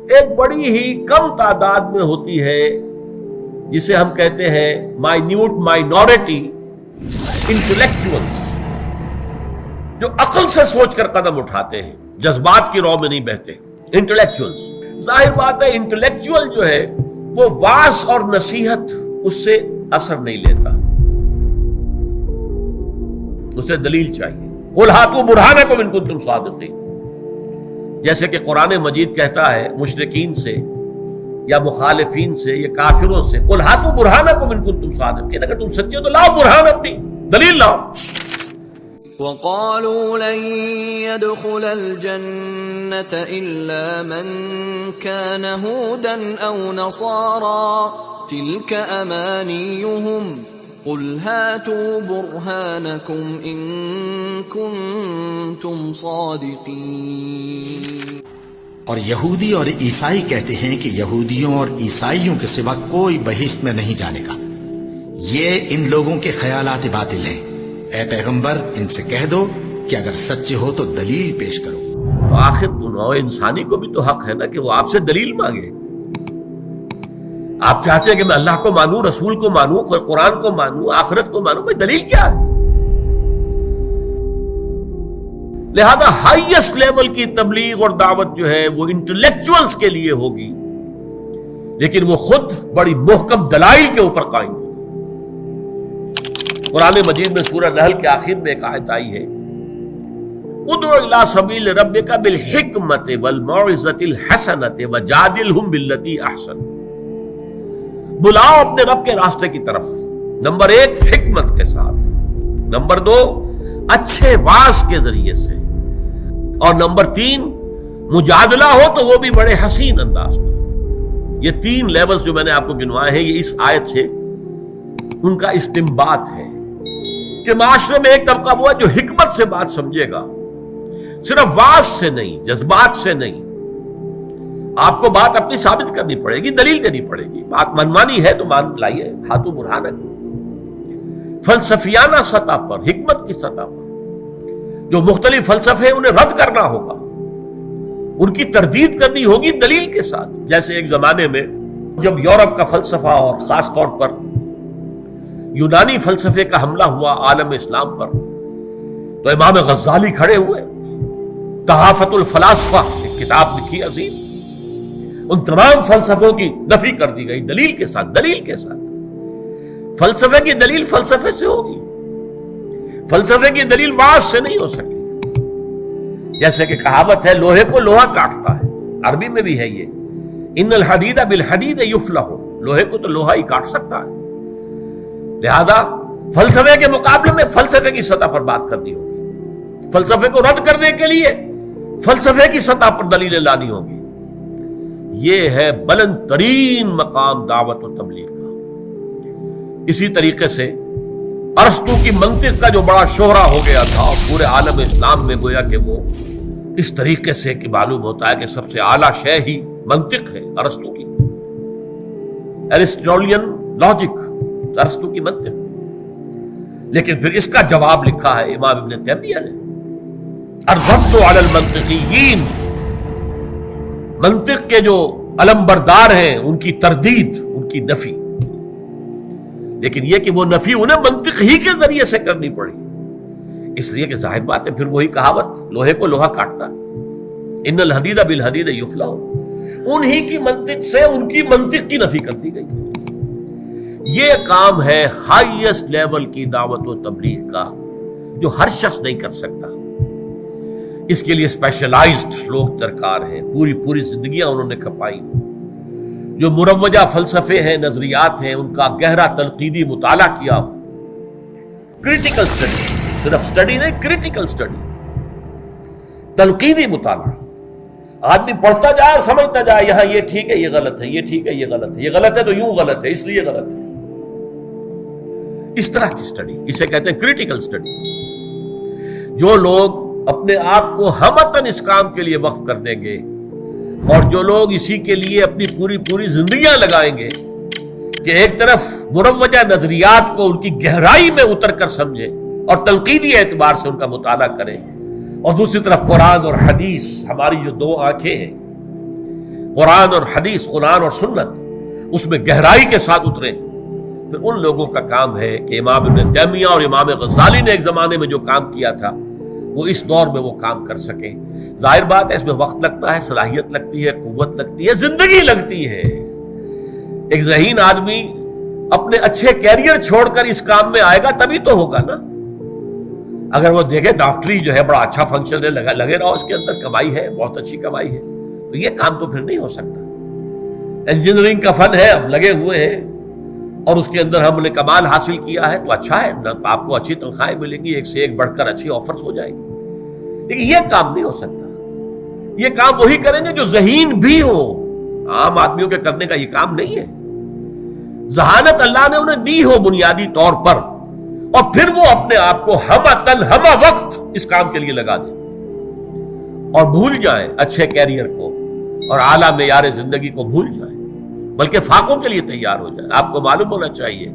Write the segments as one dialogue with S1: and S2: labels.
S1: ایک بڑی ہی کم تعداد میں ہوتی ہے جسے ہم کہتے ہیں مائنیوٹ مائنورٹی انٹلیکچوئلز، جو عقل سے سوچ کر قدم اٹھاتے ہیں، جذبات کی رو میں نہیں بہتے. انٹلیکچوئلز، ظاہر بات ہے انٹلیکچوئل جو ہے وہ وعظ اور نصیحت اس سے اثر نہیں لیتا، اسے دلیل چاہیے. قل ہاتوا برہانکم ان کنتم صادقین، جیسے کہ قرآن مجید کہتا ہے مشرکین سے یا مخالفین سے یا کافروں سے، قل ہاتوا برہانکم ان کنتم صادقین، اگر تم سچے ہو تو لاؤ برہان، اپنی دلیل لاؤ.
S2: وقالوا لن يدخل الجنة إلا من كان هودا أو نصارى تلك أمانيهم قل هاتوا برهانكم إن كنتم صادقين.
S3: اور یہودی اور عیسائی کہتے ہیں کہ یہودیوں اور عیسائیوں کے سوا کوئی بہشت میں نہیں جانے کا. یہ ان لوگوں کے خیالات باطل ہیں. اے پیغمبر ان سے کہہ دو کہ اگر سچے ہو تو دلیل پیش کرو.
S1: تو آخر نوع انسانی کو بھی تو حق ہے نا کہ وہ آپ سے دلیل مانگے. آپ چاہتے ہیں کہ میں اللہ کو مانوں، رسول کو مانوں، قرآن کو مانوں، آخرت کو مانوں، بھائی دلیل کیا ہے؟ لہذا ہائیسٹ لیول کی تبلیغ اور دعوت جو ہے وہ انٹلیکچوئلز کے لیے ہوگی، لیکن وہ خود بڑی محکم دلائل کے اوپر قائم ہوگی. قرآن مجید میں سورہ نحل کے آخر میں ایک آیت آئی ہے، ادعو الی سبیل ربک بالحکمت والموعظۃ الحسنۃ وجادلہم باللتی احسن. بلاؤ اپنے رب کے راستے کی طرف، نمبر 1 حکمت کے ساتھ، نمبر 2 اچھے واعظ کے ذریعے سے، اور نمبر 3 مجادلہ ہو تو وہ بھی بڑے حسین انداز میں. یہ 3 لیولز جو میں نے آپ کو گنوائے ہیں یہ اس آیت سے ان کا استنباط ہے کہ معاشرے میں ایک طبقہ وہ ہے جو حکمت سے بات سمجھے گا، صرف واعظ سے نہیں، جذبات سے نہیں. آپ کو بات اپنی ثابت کرنی پڑے گی، دلیل دینی پڑے گی. بات منمانی ہے تو مان لائیے، ہاتھوں برہانکم. فلسفیانہ سطح پر، حکمت کی سطح پر جو مختلف فلسفے انہیں رد کرنا ہوگا، ان کی تردید کرنی ہوگی دلیل کے ساتھ. جیسے ایک زمانے میں جب یورپ کا فلسفہ اور خاص طور پر یونانی فلسفے کا حملہ ہوا عالم اسلام پر، تو امام غزالی کھڑے ہوئے، تحافت الفلاسفہ ایک کتاب لکھی عظیم، ان تمام فلسفوں کی نفی کر دی گئی دلیل کے ساتھ. دلیل کے ساتھ فلسفے کی دلیل فلسفے سے ہوگی، فلسفے کی دلیل واعظ سے نہیں ہو سکتی. جیسے کہ کہاوت ہے لوہے کو لوہا کاٹتا ہے، عربی میں بھی ہے یہ، ان الحدید بالحدید یفلح، لوہے کو تو لوہا ہی کاٹ سکتا ہے. لہذا فلسفے کے مقابلے میں فلسفے کی سطح پر بات کرنی ہوگی، فلسفے کو رد کرنے کے لیے فلسفے کی سطح پر دلیلیں لانی ہوگی. یہ ہے بلند ترین مقام دعوت و تبلیغ کا. اسی طریقے سے ارسطو کی منطق کا جو بڑا شہرہ ہو گیا تھا اور پورے عالم اسلام میں گویا کہ وہ اس طریقے سے کہ معلوم ہوتا ہے کہ سب سے اعلیٰ شے ہی منطق ہے ارسطو کی، ایرسٹوٹلین لاجک، ارسطو کی منطق. لیکن پھر اس کا جواب لکھا ہے امام ابن تیمیہ نے، الرد علی المنطقیین، منطق کے جو علمبردار ہیں ان کی تردید، ان کی نفی. لیکن یہ کہ وہ نفی انہیں منطق ہی کے ذریعے سے کرنی پڑی، اس لیے کہ ظاہر بات ہے پھر وہی کہاوت لوہے کو لوہا کاٹتا، ان الحدید بالحدید یفلح، انہی کی منطق سے ان کی منطق کی نفی کر دی گئی. یہ کام ہے ہائیسٹ لیول کی دعوت و تبلیغ کا جو ہر شخص نہیں کر سکتا. اس کے لیے اسپیشلائزڈ لوگ درکار ہیں، پوری زندگیاں انہوں نے کھپائی. جو مروجہ فلسفے ہیں، نظریات ہیں، ان کا گہرا تنقیدی مطالعہ کیا، کریٹیکل سٹڈی، صرف سٹڈی نہیں، کریٹیکل سٹڈی، تنقیدی مطالعہ. آدمی پڑھتا جائے، سمجھتا جائے، یہاں یہ ٹھیک ہے، یہ غلط ہے، یہ ٹھیک ہے، یہ غلط ہے، یہ غلط ہے تو یوں غلط ہے، اس لیے غلط ہے. اس طرح کی سٹڈی، اسے کہتے ہیں کریٹیکل سٹڈی. جو لوگ اپنے آپ کو ہمتاً اس کام کے لیے وقف کر دیں گے، اور جو لوگ اسی کے لیے اپنی پوری زندگیاں لگائیں گے کہ ایک طرف مروجہ نظریات کو ان کی گہرائی میں اتر کر سمجھیں اور تنقیدی اعتبار سے ان کا مطالعہ کریں، اور دوسری طرف قرآن اور حدیث، ہماری جو دو آنکھیں ہیں، قرآن اور حدیث، قرآن اور سنت اس میں گہرائی کے ساتھ اترے، پھر ان لوگوں کا کام ہے کہ امام ابن تیمیہ اور امام غزالی نے ایک زمانے میں جو کام کیا تھا وہ اس دور میں وہ کام کر سکیں۔ ظاہر بات ہے اس میں وقت لگتا ہے، صلاحیت لگتی ہے، قوت لگتی ہے، زندگی لگتی ہے۔ ایک ذہین آدمی اپنے اچھے کیریئر چھوڑ کر اس کام میں آئے گا تبھی تو ہوگا نا۔ اگر وہ دیکھے ڈاکٹری جو ہے بڑا اچھا فنکشن ہے، لگے رہو اس کے اندر، کمائی ہے، بہت اچھی کمائی ہے، تو یہ کام تو پھر نہیں ہو سکتا۔ انجینئرنگ کا فن ہے، اب لگے ہوئے ہیں اور اس کے اندر ہم نے کمال حاصل کیا ہے تو اچھا ہے، آپ کو اچھی تنخواہیں ملیں گی، ایک سے ایک بڑھ کر اچھی آفرز ہو جائیں گی، لیکن یہ کام نہیں ہو سکتا۔ یہ کام وہی کریں گے جو ذہین بھی ہو، عام آدمیوں کے کرنے کا یہ کام نہیں ہے۔ ذہانت اللہ نے انہیں دی ہو بنیادی طور پر، اور پھر وہ اپنے آپ کو ہمہ وقت اس کام کے لیے لگا دیں اور بھول جائیں اچھے کیریئر کو اور اعلیٰ معیار زندگی کو بھول جائیں، بلکہ فاقوں کے لیے تیار ہو جائیں۔ آپ کو معلوم ہونا چاہیے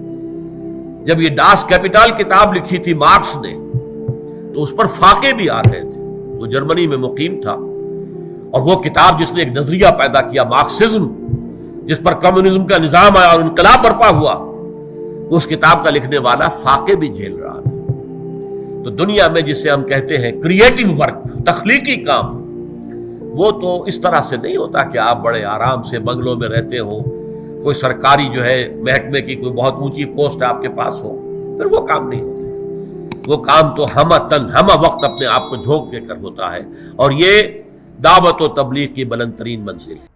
S1: جب یہ ڈاس کیپیٹال کتاب لکھی تھی مارکس نے تو اس پر فاقے بھی آ رہے تھے۔ وہ جرمنی میں مقیم تھا اور وہ کتاب جس نے ایک نظریہ پیدا کیا مارکسزم، جس پر کمیونزم کا نظام آیا اور انقلاب برپا ہوا، اس کتاب کا لکھنے والا فاقے بھی جھیل رہا تھا۔ تو دنیا میں جسے ہم کہتے ہیں کریٹو ورک، تخلیقی کام، وہ تو اس طرح سے نہیں ہوتا کہ آپ بڑے آرام سے بنگلوں میں رہتے ہو، کوئی سرکاری جو ہے محکمے کی کوئی بہت اونچی پوسٹ آپ کے پاس ہو، پھر وہ کام نہیں ہوتے۔ وہ کام تو ہمہ وقت اپنے آپ کو جھونک دے کر ہوتا ہے، اور یہ دعوت و تبلیغ کی بلند ترین منزل ہے۔